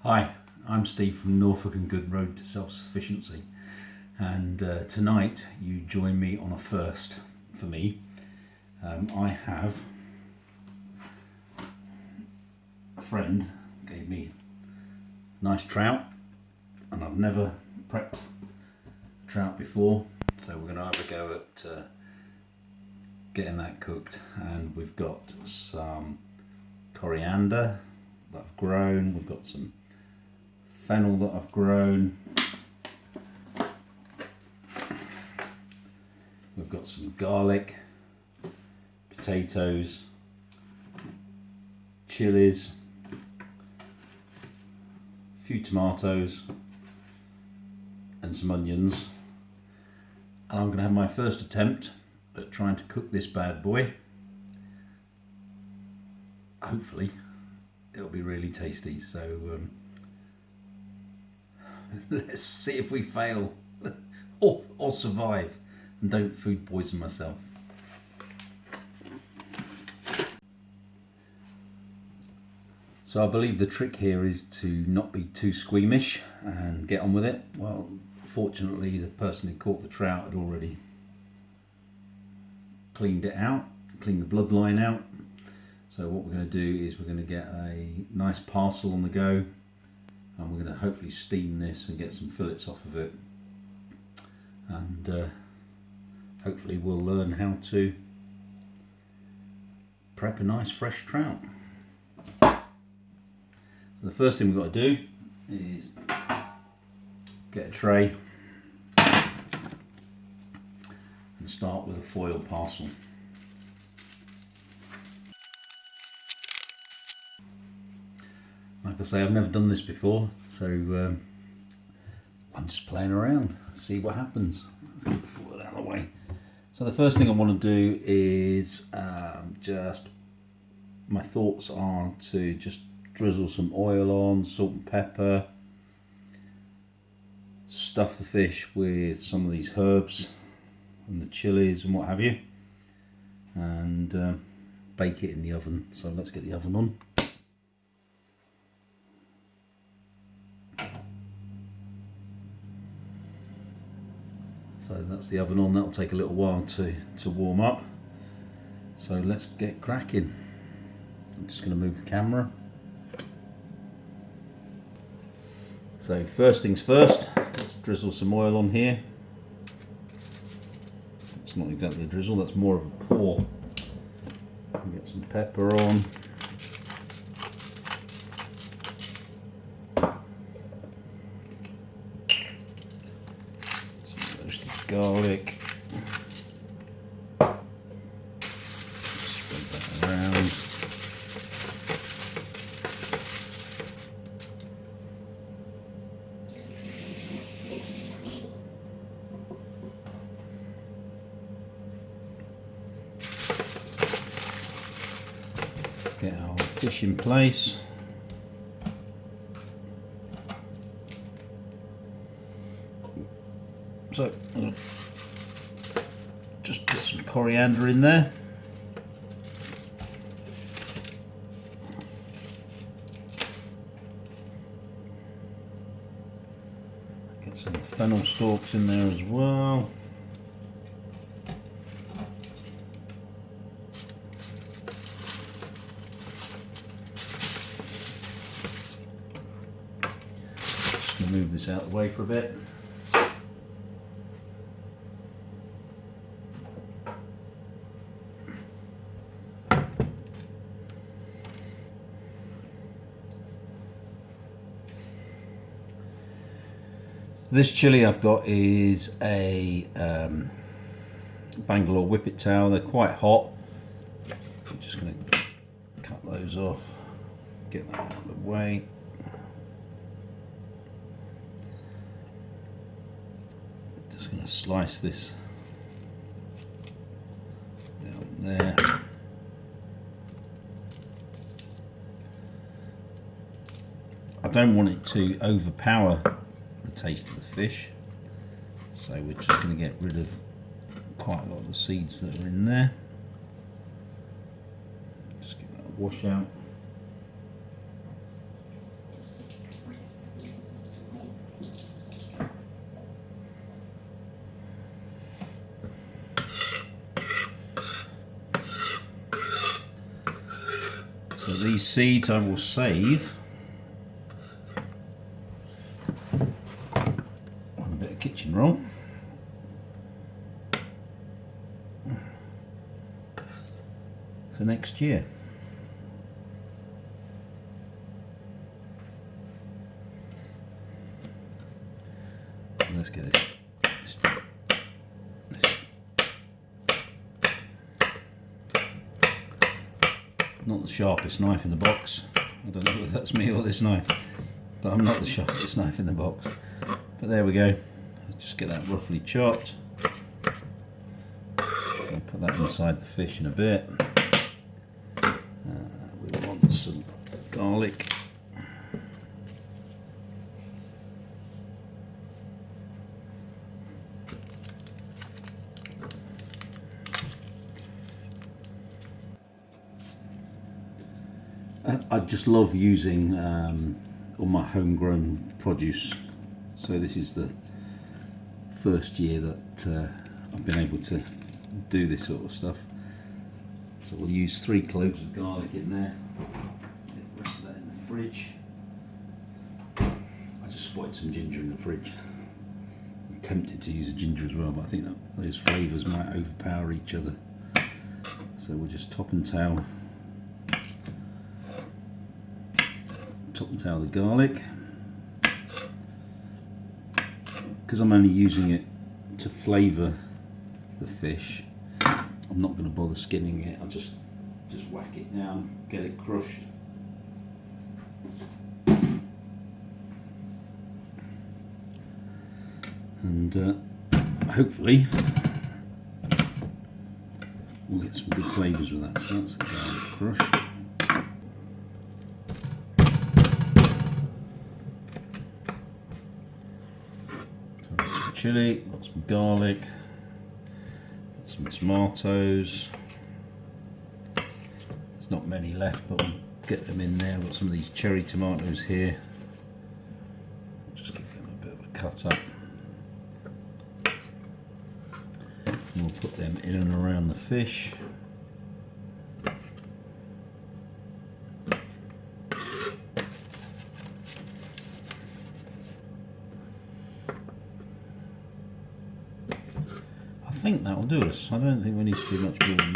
Hi, I'm Steve from Norfolk and Good Road to Self-Sufficiency, and tonight you join me on a first for me. I have a friend gave me nice trout, and I've never prepped trout before, so we're going to have a go at getting that cooked. And we've got some coriander that I've grown, we've got some fennel that I've grown, we've got some garlic, potatoes, chilies, a few tomatoes and some onions. And I'm going to have my first attempt at trying to cook this bad boy. Hopefully it'll be really tasty, so let's see if we fail or survive and don't food poison myself. So I believe the trick here is to not be too squeamish and get on with it. Well, fortunately the person who caught the trout had already cleaned it out, cleaned the bloodline out. So what we're going to do is we're going to get a nice parcel on the go, and we're going to hopefully steam this and get some fillets off of it, and hopefully we'll learn how to prep a nice fresh trout. The first thing we've got to do is get a tray and start with a foil parcel. Like I say, I've never done this before, so I'm just playing around, see what happens. Let's get the foil out of the way. So the first thing I want to do is my thoughts are to just drizzle some oil on, salt and pepper, stuff the fish with some of these herbs and the chilies and what have you, and bake it in the oven. So let's get the oven on. So that's the oven on. That'll take a little while to warm up, so let's get cracking. I'm just going to move the camera. So first things first, let's drizzle some oil on here. It's not exactly a drizzle, that's more of a pour. Get some pepper on. Some roasted garlic. Spread that around. Get our fish in place. So just put some coriander in there. Get some fennel stalks in there as well. Move this out of the way for a bit. This chili I've got is a Bangalore whippet tail. They're quite hot. I'm just going to cut those off, get that out of the way. Just going to slice this down there. I don't want it to overpower the taste of the fish, so we're just going to get rid of quite a lot of the seeds that are in there. Just give that a wash out. these seeds I will save on a bit of kitchen roll. For next year. Let's get this. Not the sharpest knife in the box. I don't know whether that's me or this knife, but I'm not the sharpest knife in the box. But there we go. Let's just get that roughly chopped. I'll put that inside the fish in a bit. We want some garlic. I just love using all my homegrown produce. So this is the first year that I've been able to do this sort of stuff. So we'll use 3 cloves of garlic in there. Get the rest of that in the fridge. I just spotted some ginger in the fridge. I'm tempted to use a ginger as well, but I think that those flavours might overpower each other. So we'll just top and tail the garlic. Because I'm only using it to flavour the fish, I'm not going to bother skinning it. I'll just whack it down, get it crushed. And hopefully we'll get some good flavours with that. So that's the garlic crushed. Chili, got some garlic, got some tomatoes. There's not many left, but we'll get them in there. I've got some of these cherry tomatoes here. I'll just give them a bit of a cut up. And we'll put them in and around the fish. I think that'll do us. I don't think we need to do much more than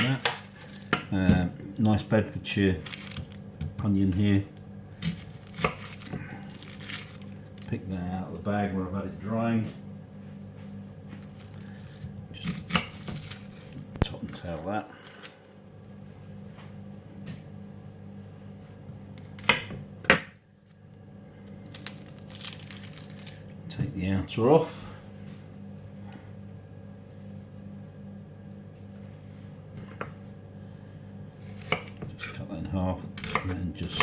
that. Nice Bedfordshire onion here. Pick that out of the bag where I've had it drying. Just top and tail that. Take the outer off. Half, and then just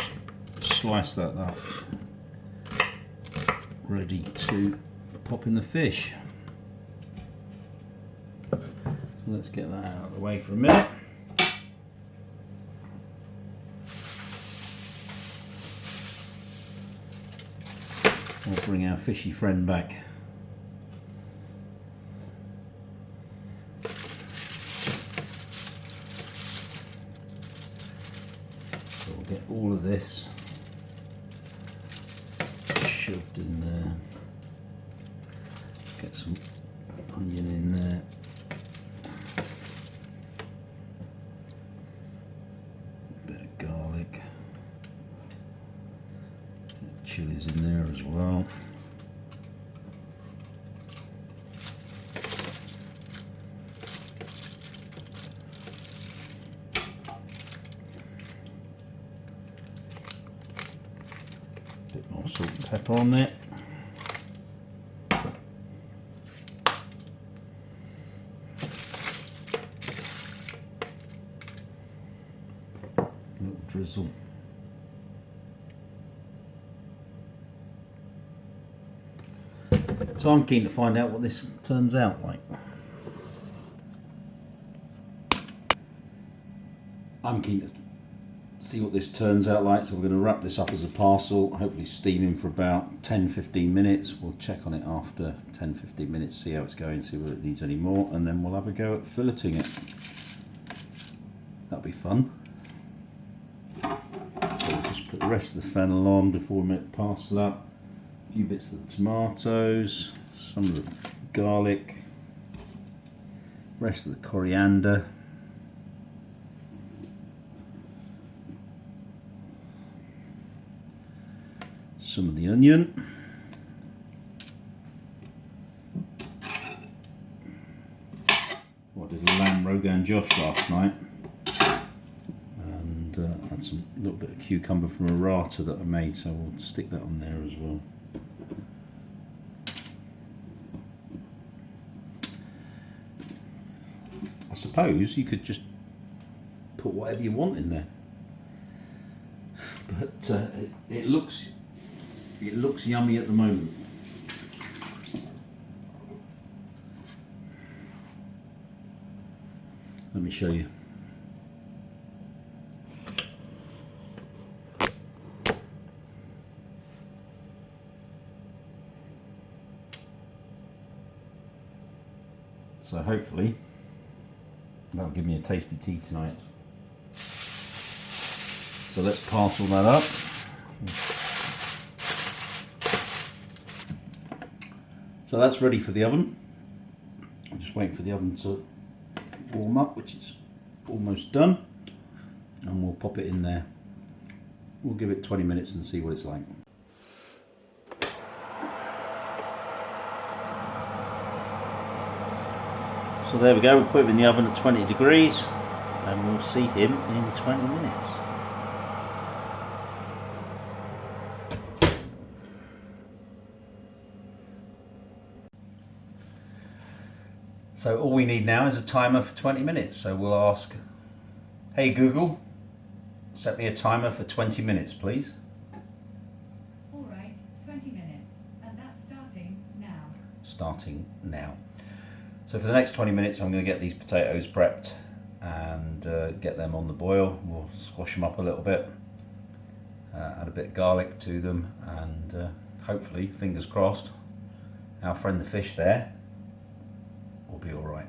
slice that up, ready to pop in the fish. So let's get that out of the way for a minute. We'll bring our fishy friend back. Get all of this shoved in there. Get some onion in there. A bit of garlic. Chilies in there as well. Bit more salt and pepper on there. A little drizzle. So I'm keen to find out what this turns out like. I'm keen to see what this turns out like, so we're going to wrap this up as a parcel, hopefully steam in for about 10-15 minutes. We'll check on it after 10-15 minutes, see how it's going, see whether it needs any more, and then we'll have a go at filleting it. That'll be fun. put the rest of the fennel on before we make the parcel up. A few bits of the tomatoes, some of the garlic, rest of the coriander. Some of the onion. I did a lamb rogan josh last night, and had some little bit of cucumber from a rata that I made, so we'll stick that on there as well. I suppose you could just put whatever you want in there, but it looks yummy at the moment. Let me show you. So hopefully that'll give me a tasty tea tonight. So let's parcel that up. So that's ready for the oven. I'm just waiting for the oven to warm up, which is almost done, and we'll pop it in there. We'll give it 20 minutes and see what it's like. So there we go, we'll put him in the oven at 20 degrees and we'll see him in 20 minutes. So all we need now is a timer for 20 minutes. So we'll ask, hey Google, set me a timer for 20 minutes, please. All right, 20 minutes, and that's starting now. Starting now. So for the next 20 minutes, I'm going to get these potatoes prepped and get them on the boil. We'll squash them up a little bit, add a bit of garlic to them, and hopefully, fingers crossed, our friend the fish there will be all right.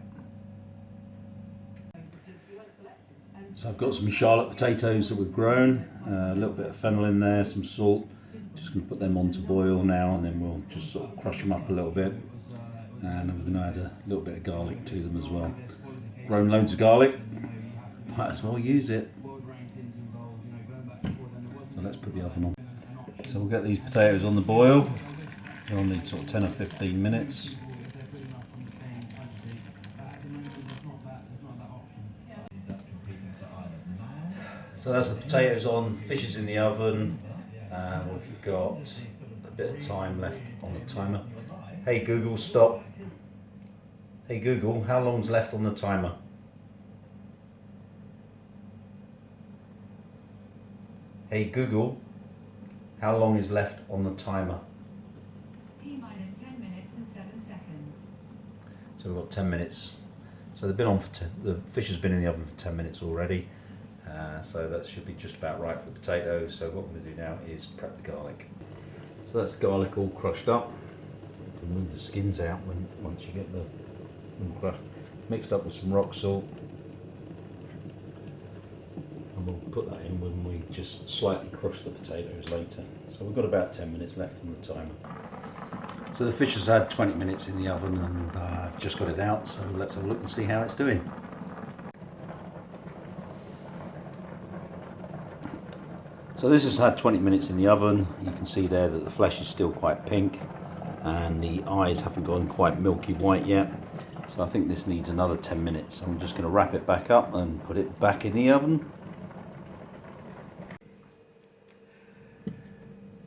So I've got some Charlotte potatoes that we've grown, a little bit of fennel in there, some salt. Just going to put them on to boil now, and then we'll just sort of crush them up a little bit. And I'm going to add a little bit of garlic to them as well. Grown loads of garlic, might as well use it. So let's put the oven on. So we'll get these potatoes on the boil. They'll need sort of 10 or 15 minutes. So that's the potatoes on, fish is in the oven, we've got a bit of time left on the timer. Hey Google, stop. Hey Google, how long's left on the timer? Hey Google, how long is left on the timer? T-minus 10 minutes and 7 seconds. So we've got 10 minutes. So they've been on for the fish has been in the oven for 10 minutes already. So that should be just about right for the potatoes. So what we're going to do now is prep the garlic. So that's the garlic all crushed up. You can move the skins out once you get them crushed. Mixed up with some rock salt. And we'll put that in when we just slightly crush the potatoes later. So we've got about 10 minutes left on the timer. So the fish has had 20 minutes in the oven, and I've just got it out. So let's have a look and see how it's doing. So this has had 20 minutes in the oven. You can see there that the flesh is still quite pink and the eyes haven't gone quite milky white yet. So I think this needs another 10 minutes. I'm just going to wrap it back up and put it back in the oven.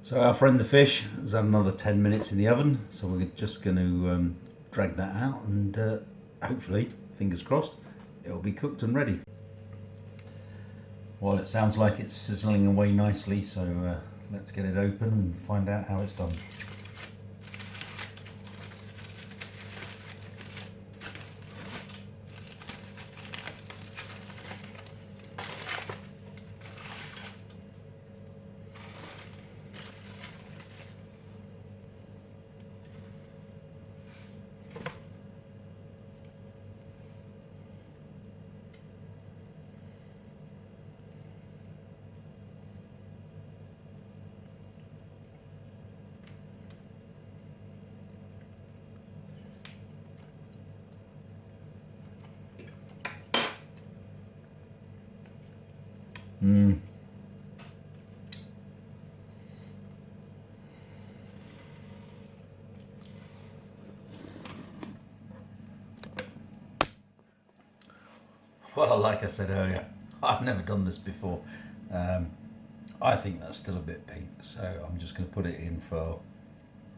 So our friend the fish has had another 10 minutes in the oven. So we're just going to drag that out and hopefully, fingers crossed, it'll be cooked and ready. Well, it sounds like it's sizzling away nicely, so let's get it open and find out how it's done. Well, like I said earlier, I've never done this before. I think that's still a bit pink, so I'm just going to put it in for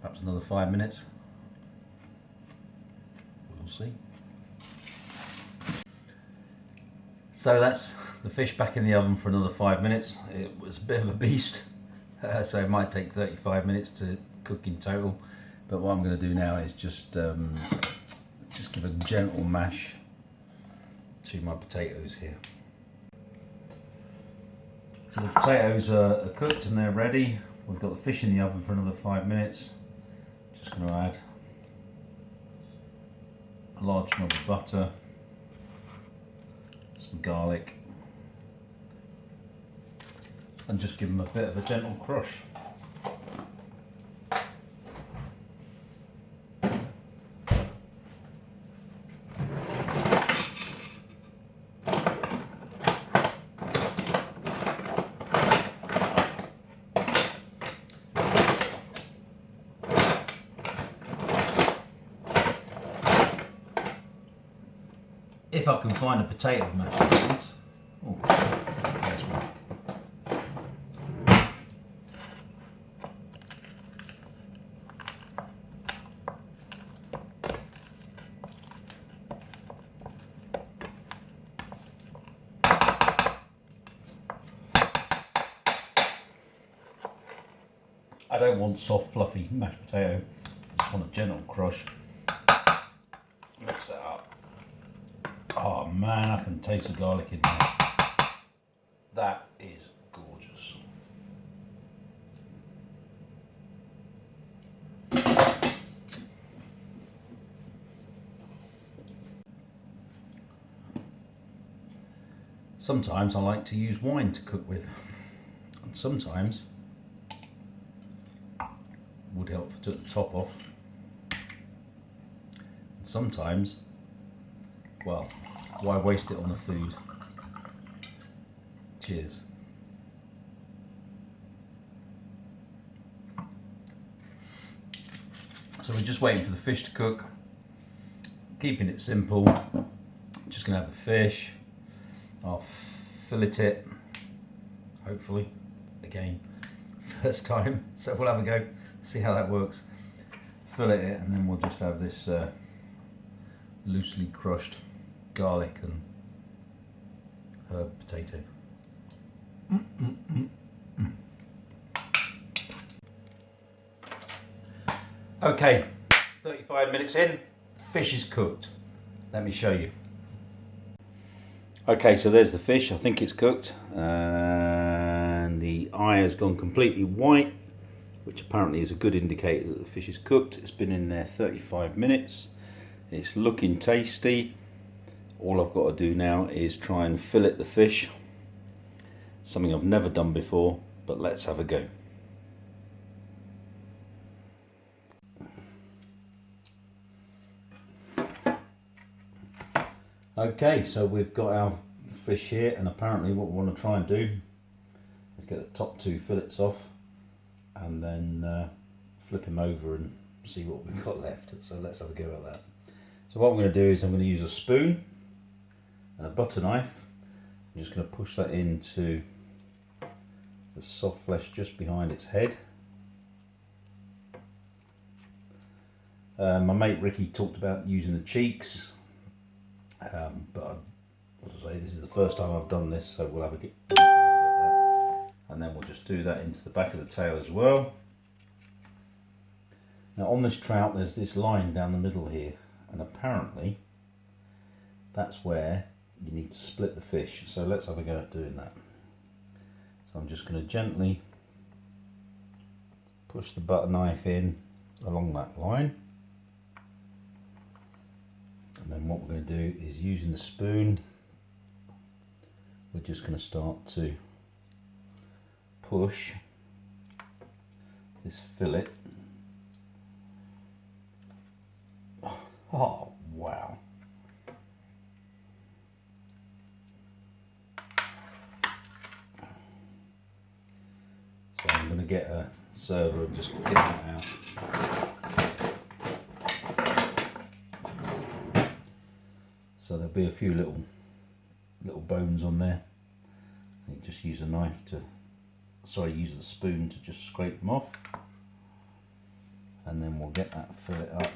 perhaps another 5 minutes. We'll see. So that's the fish back in the oven for another 5 minutes. It was a bit of a beast, so it might take 35 minutes to cook in total. But what I'm going to do now is just give a gentle mash to my potatoes here. So the potatoes are cooked and they're ready. We've got the fish in the oven for another 5 minutes. Just going to add a large knob of butter, some garlic, and just give them a bit of a gentle crush. If I can find a potato mashed potatoes. Oh, there's one. I don't want soft, fluffy mashed potato. I just want a gentle crush. Mix that up. Oh man, I can taste the garlic in there. That is gorgeous. Sometimes I like to use wine to cook with, and sometimes would help to take the top off. And sometimes, well, why waste it on the food? Cheers. So we're just waiting for the fish to cook, keeping it simple. Just gonna have the fish. I'll fillet it, hopefully, again, first time. So we'll have a go, see how that works. Fillet it, and then we'll just have this loosely crushed garlic and herb potato. Okay, 35 minutes in, fish is cooked. Let me show you. Okay, so there's the fish. I think it's cooked, and the eye has gone completely white, which apparently is a good indicator that the fish is cooked. It's been in there 35 minutes. It's looking tasty. All I've got to do now is try and fillet the fish. Something I've never done before, but let's have a go. Okay, so we've got our fish here, and apparently what we want to try and do is get the top two fillets off and then flip him over and see what we've got left. So let's have a go at that. So what I'm going to do is I'm going to use a spoon and a butter knife. I'm just going to push that into the soft flesh just behind its head. My mate Ricky talked about using the cheeks, but as I say, this is the first time I've done this, so we'll have a get at that. And then we'll just do that into the back of the tail as well. Now on this trout there's this line down the middle here, and apparently that's where you need to split the fish. So let's have a go at doing that. So I'm just going to gently push the butter knife in along that line. And then what we're going to do is, using the spoon, we're just going to start to push this fillet. Oh, wow. So I'm going to get a server and just get that out. So there'll be a few little little bones on there. And just use a knife to, use the spoon to just scrape them off. And then we'll get that fillet up.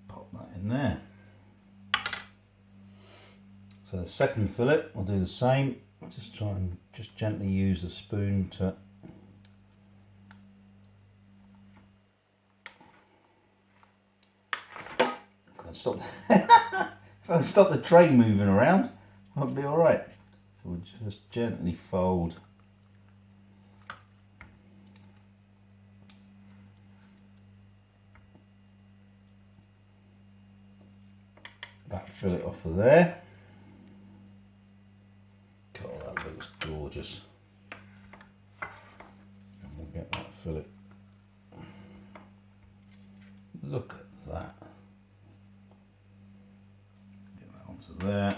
Pop that in there. So the second fillet, we'll do the same. Just try and just gently use the spoon to stop. If I stop the tray moving around, I'll be all right. So we'll just gently fold that fillet off of there. God, that looks gorgeous. And we'll get that fillet. Look at that. There.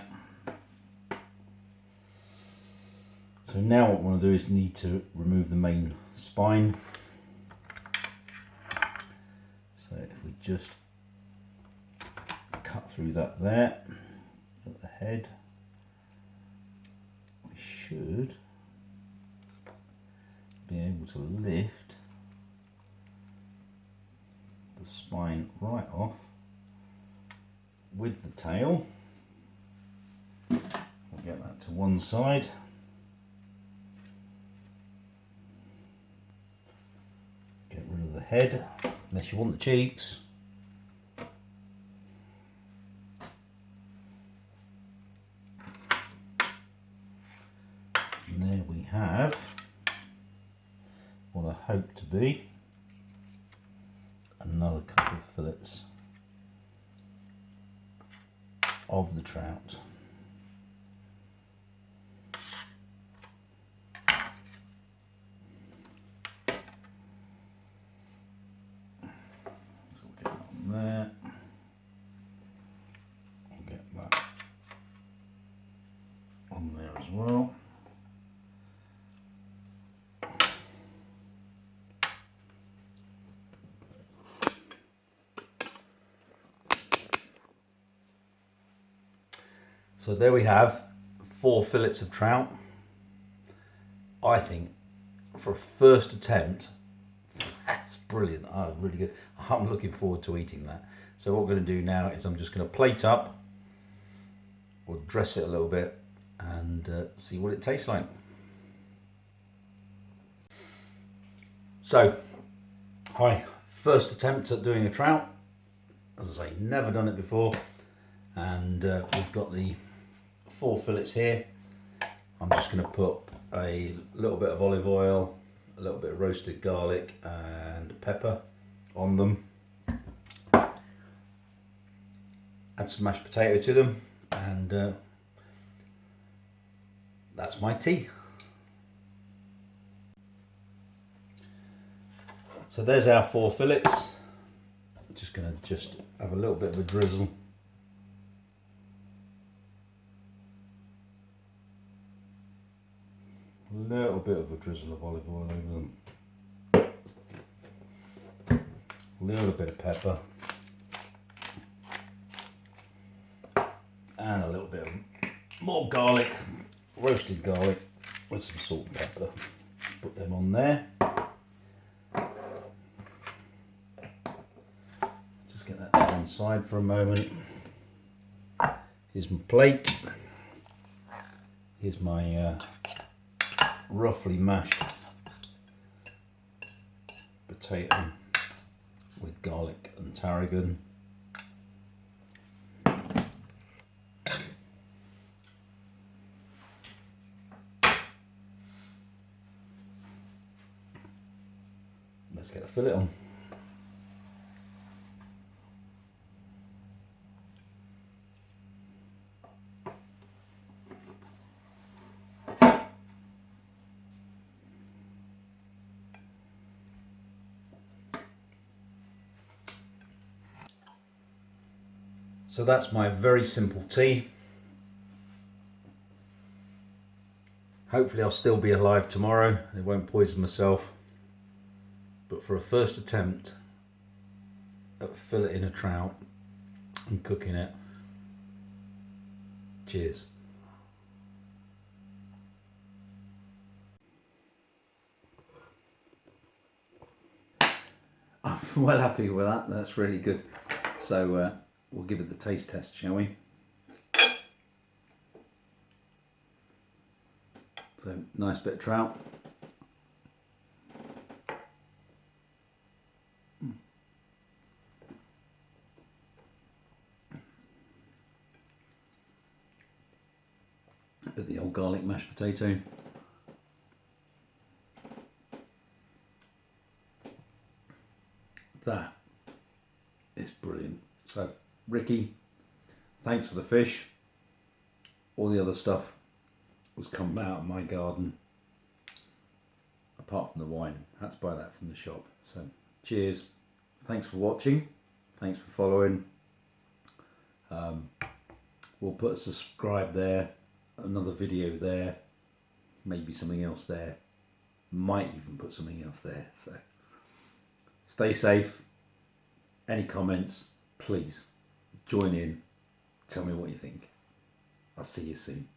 So now what we want to do is need to remove the main spine. So if we just cut through that there at the head, we should be able to lift the spine right off with the tail. We'll get that to one side. Get rid of the head, unless you want the cheeks. And there we have what I hope to be another couple of fillets of the trout. There, I'll get that on there as well. So there we have 4 fillets of trout. I think for a first attempt, that's brilliant. Oh, really good. I'm looking forward to eating that. So what we're going to do now is I'm just going to plate up. We'll dress it a little bit and see what it tastes like. So, hi. First attempt at doing a trout. As I say, never done it before. And we've got the 4 fillets here. I'm just going to put a little bit of olive oil, a little bit of roasted garlic and pepper on them. Add some mashed potato to them, and that's my tea. So there's our 4 fillets. I'm just going to have a little bit of a drizzle. A little bit of a drizzle of olive oil over them. A little bit of pepper. And a little bit of more garlic, roasted garlic with some salt and pepper. Put them on there. Just get that to one side for a moment. Here's my plate. Here's my roughly mashed potato with garlic and tarragon. Let's get a fillet on. So that's my very simple tea. Hope Hopefully I'll still be alive tomorrow. It won't poison myself. But for a first attempt at filleting a trout and cooking it, cheers. I'm well happy with that. That's really good. So we'll give it the taste test, shall we? So nice bit of trout. A bit of the old garlic mashed potato. That is brilliant. So Ricky, thanks for the fish. All the other stuff was come out of my garden, apart from the wine. I had to buy that from the shop. So cheers. Thanks for watching. Thanks for following. We'll put a subscribe there, another video there, maybe something else there. Might even put something else there. So stay safe. Any comments, please join in. Tell me what you think. I'll see you soon.